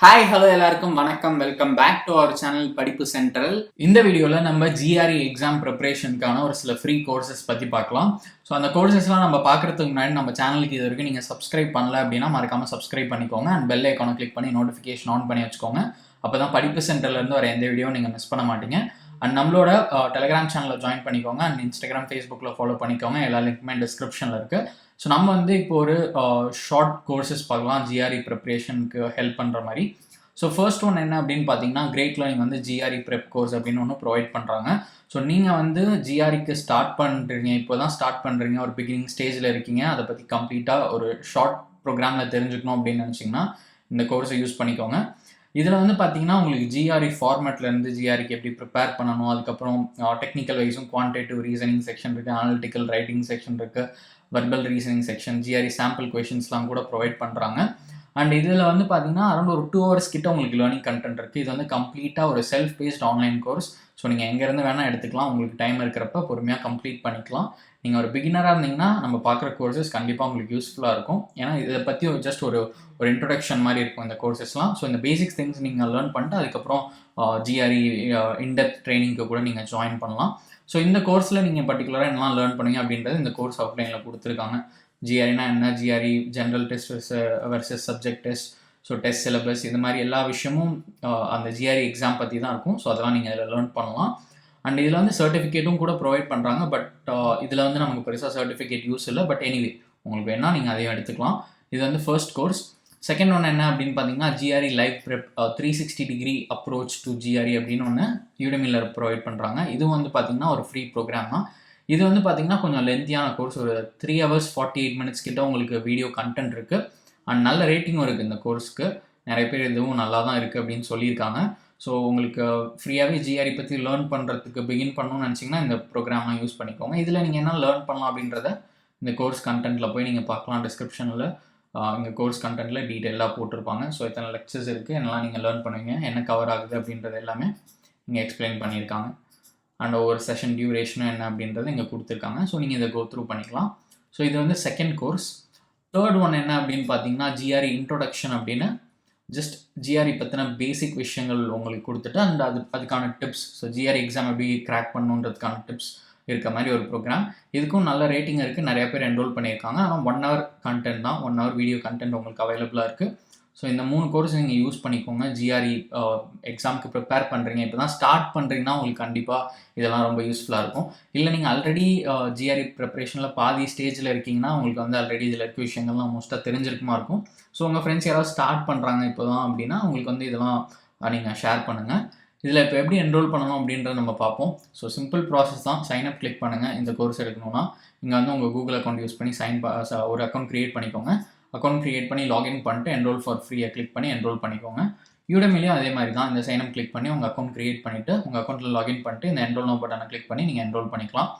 Hi hello எல்லாருக்கும் வணக்கம். Welcome back to our channel படிப்பு சென்ட்ரல். இந்த வீடியோவில் நம்ம GRE எக்ஸாம் ப்ரிப்பரேஷனுக்கான ஒரு சில ஃப்ரீ கோர்சஸ் பற்றி பார்க்கலாம். ஸோ அந்த கோர்சஸ்லாம் நம்ம பார்க்குறதுக்கு முன்னாடி நம்ம சேனலுக்கு இது வரைக்கும் நீங்கள் சப்ஸ்கிரைப் பண்ணல அப்படின்னா மறக்காமல் சப்ஸ்கிரைப் பண்ணிக்கோங்க அண்ட் பெல் ஐக்கானை கிளிக் பண்ணி நோட்டிஃபிகேஷன் ஆன் பண்ணி வச்சுக்கோங்க. அப்போ தான் படிப்பு சென்டர்லேருந்து வர எந்த வீடியோ நீங்கள் மிஸ் பண்ண மாட்டீங்க. அண்ட் நம்மளோட டெலிகிராம் சேனலில் ஜாயின் பண்ணிக்கோங்க அண்ட் இன்ஸ்டாகிராம் ஃபேஸ்புக்கில் ஃபாலோ பண்ணிக்கோங்க. எல்லா லிங்க்குமே டிஸ்கிரிப்ஷனில் இருக்குது. ஸோ நம்ம வந்து இப்போ ஒரு ஷார்ட் கோர்சஸ் பார்க்கலாம் GRE ப்ரிப்ரேஷனுக்கு ஹெல்ப் பண்ணுற மாதிரி. ஸோ ஃபர்ஸ்ட் ஒன் என்ன அப்படின்னு பார்த்தீங்கன்னா, கிரேட் லேர்னிங் வந்து GRE Prep Course அப்படின்னு ஒன்று ப்ரொவைட் பண்ணுறாங்க. ஸோ நீங்கள் வந்து GREக்கு ஸ்டார்ட் பண்ணுறீங்க, இப்போ தான் ஸ்டார்ட் பண்ணுறீங்க, ஒரு பிகினிங் ஸ்டேஜில் இருக்கீங்க, அதை பற்றி கம்ப்ளீட்டாக ஒரு ஷார்ட் ப்ரோக்ராமில் தெரிஞ்சுக்கணும் அப்படின்னு நினச்சிங்கன்னா இந்த கோர்ஸை யூஸ் பண்ணிக்கோங்க. இதில் வந்து பார்த்தீங்கன்னா உங்களுக்கு GRE ஃபார்மேட்லேருந்து GREக்கு எப்படி ப்ரிப்பேர் பண்ணணும், அதுக்கப்புறம் டெக்னிக்கல் வைஸும் குவான்டிட்டிவ் ரீசனிங் செக்ஷன் இருக்குது, அனாலிட்டிக்கல் ரைட்டிங் செக்ஷன் இருக்குது, verbal reasoning section, GRE sample கொஷின்ஸ்லாம் கூட ப்ரொவைட் பண்ணுறாங்க. அண்ட் இதில் வந்து பார்த்தீங்கன்னா அரௌண்ட் ஒரு 2 hours கிட்ட உங்களுக்கு லேர்னிங் கண்டென்ட் இருக்குது. இது வந்து கம்ப்ளீட்டாக ஒரு self paced online course. So நீங்கள் எங்கேருந்து வேணால் எடுத்துக்கலாம், உங்களுக்கு டைம் இருக்கிறப்ப பொறுமையாக கம்ப்ளீட் பண்ணிக்கலாம். நீங்கள் ஒரு பிகினராக இருந்தீங்கன்னா நம்ம பார்க்குற கோர்சஸ் கண்டிப்பாக உங்களுக்கு யூஸ்ஃபுல்லாக இருக்கும். ஏன்னா இதை பற்றி ஜஸ்ட் ஒரு இன்ட்ரொடக்ஷன் மாதிரி இருக்கும் இந்த கோர்சஸ்லாம். ஸோ இந்த பேசிக்ஸ் திங்ஸ் நீங்கள் லேர்ன் பண்ணிட்டு அதுக்கப்புறம் GRE இன்டெப்த் ட்ரைனிங்க்கு கூட நீங்கள் ஜாயின் பண்ணலாம். ஸோ இந்த கோர்ஸில் நீங்கள் பர்டிகுலராக என்னெல்லாம் லேர்ன் பண்ணுவீங்க அப்படின்றது இந்த கோர்ஸ் அவுட்லைனில் கொடுத்துருக்காங்க. GREனா என்ன, GRE general test versus subject test, so test syllabus, இது மாதிரி எல்லா விஷயமும் அந்த GRE எக்ஸாம் பற்றி தான் இருக்கும். ஸோ அதெல்லாம் நீங்கள் இதில் லேர்ன் பண்ணலாம். அண்ட் இதில் வந்து சர்டிஃபிகேட்டும் கூட ப்ரொவைட் பண்ணுறாங்க. பட் இதில் வந்து நமக்கு பெருசாக சர்டிஃபிகேட் யூஸ் இல்லை. பட் எனிவே உங்களுக்கு வேணால் நீங்கள் அதையும் எடுத்துக்கலாம். இது வந்து ஃபர்ஸ்ட் கோர்ஸ். செகண்ட் ஒன்று என்ன அப்படின்னு பார்த்தீங்கன்னா, GRE live prep 360 degree approach to GRE அப்படின்னு ஒன்று udemyல ப்ரொவைட் பண்ணுறாங்க. இதுவும் வந்து பார்த்தீங்கன்னா ஒரு ஃப்ரீ ப்ரோக்ராம் தான். இது வந்து பார்த்தீங்கன்னா கொஞ்சம் லென்த்தியான கோர்ஸ். ஒரு 3 hours 48 minutes கிட்ட உங்களுக்கு வீடியோ கண்டென்ட் இருக்குது. அண்ட் நல்ல ரேட்டிங்கும் இருக்குது இந்த கோர்ஸ்க்கு. நிறைய பேர் இதுவும் நல்லா தான் இருக்குது அப்படின்னு சொல்லியிருக்காங்க. ஸோ உங்களுக்கு ஃப்ரீயாகவே GRE பற்றி லேர்ன் பண்ணுறதுக்கு பிகின் பண்ணணும்னு நினச்சிங்கன்னா இந்த ப்ரோக்ராம்லாம் யூஸ் பண்ணிக்கோங்க. இதில் நீங்கள் என்ன லேர்ன் பண்ணலாம் அப்படின்றத இந்த கோர்ஸ் கண்டென்ட்டில் போய் நீங்கள் பார்க்கலாம். டிஸ்கிரிப்ஷனில் இங்கே கோர்ஸ் கண்டென்ட்டில் டீட்டெயிலாக போட்டிருப்பாங்க. ஸோ இத்தனை லெக்சர்ஸ் இருக்குது, என்னெல்லாம் நீங்கள் லேர்ன் பண்ணுவீங்க, என்ன கவர் ஆகுது அப்படின்றது எல்லாமே இங்கே எக்ஸ்பிளைன் பண்ணியிருக்காங்க. அண்ட் ஒவ்வொரு செஷன் டியூரேஷனும் என்ன அப்படின்றது இங்கே கொடுத்துருக்காங்க. ஸோ நீங்கள் இதை கோ த்ரூ பண்ணிக்கலாம். ஸோ இது வந்து செகண்ட் கோர்ஸ். தேர்ட் ஒன் என்ன அப்படின்னு பார்த்தீங்கன்னா, GRE இன்ட்ரோடக்ஷன் அப்படின்னு ஜஸ்ட் GRE பற்றின பேசிக் விஷயங்கள் உங்களுக்கு கொடுத்துட்டு அண்ட் அதுக்கான டிப்ஸ், ஸோ GRE எக்ஸாம் எப்படி கிராக் பண்ணணுன்றதுக்கான டிப்ஸ் இருக்க மாதிரி ஒரு ப்ரோக்ராம். இதுக்கும் நல்ல ரேட்டிங் இருக்குது, நிறைய பேர் என்ரோல் பண்ணியிருக்காங்க. ஆனால் 1 hour கண்டென்ட் தான், 1 hour வீடியோ கண்டென்ட் உங்களுக்கு அவைலபிளாக இருக்குது. ஸோ இந்த 3 கோர்ஸ் நீங்கள் யூஸ் பண்ணிக்கோங்க. GRE எக்ஸாமுக்கு ப்ரிப்பேர் பண்ணுறீங்க, இப்போ தான் ஸ்டார்ட் பண்ணுறீங்கன்னா உங்களுக்கு கண்டிப்பாக இதெல்லாம் ரொம்ப யூஸ்ஃபுல்லாக இருக்கும். இல்லை நீங்கள் ஆல்ரெடி GRE ப்ரிப்பரேஷனில் பாதி ஸ்டேஜில் இருக்கீங்கன்னா உங்களுக்கு வந்து ஆல்ரெடி இதில் இருக்க விஷயங்கள்லாம் மோஸ்ட்டாக தெரிஞ்சிருக்குமா இருக்கும். ஸோ உங்கள் ஃப்ரெண்ட்ஸ் யாராவது ஸ்டார்ட் பண்ணுறாங்க இப்போ தான் அப்படின்னா உங்களுக்கு வந்து இதெல்லாம் நீங்கள் ஷேர் பண்ணுங்கள். இதில் இப்போ எப்படி என்ரோல் பண்ணணும் அப்படின்றத நம்ம பார்ப்போம். ஸோ சிம்பிள் ப்ராசஸ் தான். சைன்அப் கிளிக் பண்ணுங்கள். இந்த கோர்ஸ் எடுக்கணும்னா இங்கே வந்து உங்கள் கூகுள் அக்கௌண்ட் யூஸ் பண்ணி ஒரு அக்கௌண்ட் க்ரியேட் பண்ணிக்கோங்க. அக்கௌண்ட் க்ரியேட் பண்ணி லாகின் பண்ணிட்டு என்ரோல் ஃபார் ஃப்ரீயை கிளிக் பண்ணி என்ரோல் பண்ணிக்கோங்க. udemyலையும் அதே மாதிரி தான். இந்த சைன்அப் கிளிக் பண்ணி உங்கள் அக்கௌண்ட் க்ரியேட் பண்ணிவிட்டு உங்கள் அக்கௌண்ட்டில் லாகின் பண்ணிட்டு இந்த என்ரோல் நோ பட்டனை கிளிக் பண்ணி நீங்கள் என்ரோல் பண்ணிக்கலாம்.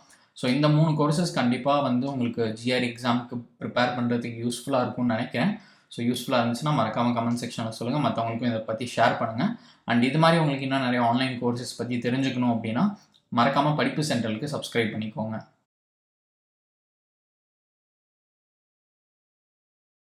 ஸோ இந்த 3 கோர்சஸ் கண்டிப்பாக வந்து உங்களுக்கு GRE எக்ஸாமுக்கு ப்ரிப்பேர் பண்ணுறதுக்கு யூஸ்ஃபுல்லாக இருக்கும்னு நினைக்கிறேன். ஸோ யூஸ்ஃபுல்லாக இருந்துச்சுன்னா மறக்காமல் கமெண்ட் செக்ஷனில் சொல்லுங்கள், மற்றவங்களுக்கும் இதை பற்றி ஷேர் பண்ணுங்கள். அண்ட் இது மாதிரி உங்களுக்கு இன்னும் நிறைய ஆன்லைன் கோர்சஸ் பற்றி தெரிஞ்சுக்கணும் அப்படின்னா மறக்காமல் படிப்பு சென்டருக்கு சப்ஸ்கிரைப் பண்ணிக்கோங்க.